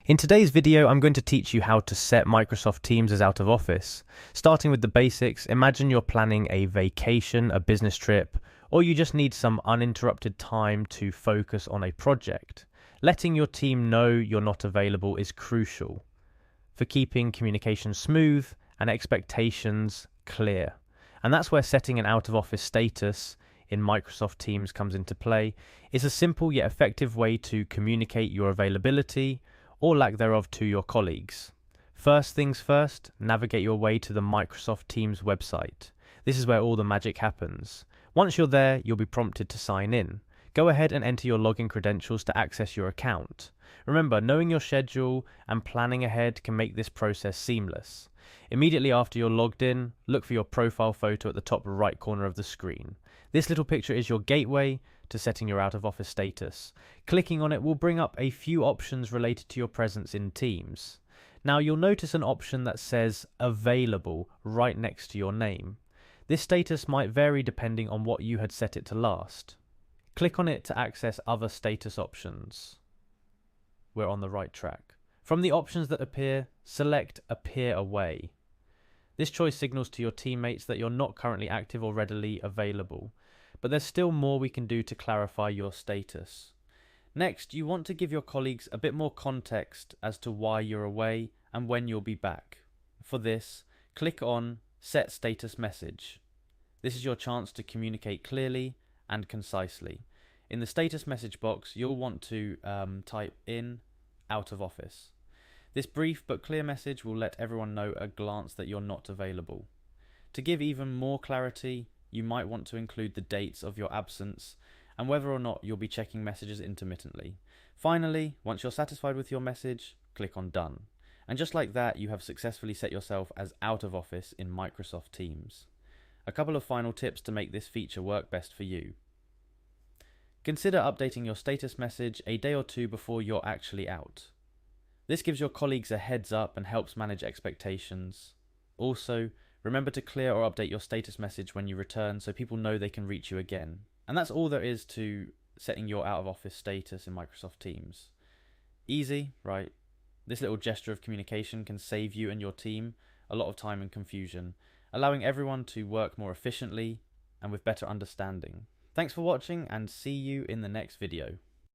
In today's video, I'm going to teach you how to set Microsoft Teams as out of office. Starting with the basics, imagine you're planning a vacation, a business trip, or you just need some uninterrupted time to focus on a project. Letting your team know you're not available is crucial for keeping communication smooth and expectations clear. And that's where setting an out of office status in Microsoft Teams comes into play. It's a simple yet effective way to communicate your availability or lack thereof to your colleagues. First things first, navigate your way to the Microsoft Teams website. This is where all the magic happens. Once you're there, you'll be prompted to sign in. Go ahead and enter your login credentials to access your account. Remember, knowing your schedule and planning ahead can make this process seamless. Immediately after you're logged in, look for your profile photo at the top right corner of the screen. This little picture is your gateway to setting your out of office status. Clicking on it will bring up a few options related to your presence in Teams. Now you'll notice an option that says available right next to your name. This status might vary depending on what you had set it to last. Click on it to access other status options. We're on the right track. From the options that appear, select Appear Away. This choice signals to your teammates that you're not currently active or readily available, but there's still more we can do to clarify your status. Next, you want to give your colleagues a bit more context as to why you're away and when you'll be back. For this, click on Set Status Message. This is your chance to communicate clearly and concisely. In the status message box, you'll want to type in out of office. This brief but clear message will let everyone know at a glance that you're not available. To give even more clarity, you might want to include the dates of your absence and whether or not you'll be checking messages intermittently. Finally, once you're satisfied with your message, click on Done. And just like that, you have successfully set yourself as out of office in Microsoft Teams. A couple of final tips to make this feature work best for you. Consider updating your status message a day or two before you're actually out. This gives your colleagues a heads up and helps manage expectations. Also, remember to clear or update your status message when you return so people know they can reach you again. And that's all there is to setting your out of office status in Microsoft Teams. Easy, right? This little gesture of communication can save you and your team a lot of time and confusion, allowing everyone to work more efficiently and with better understanding. Thanks for watching and see you in the next video.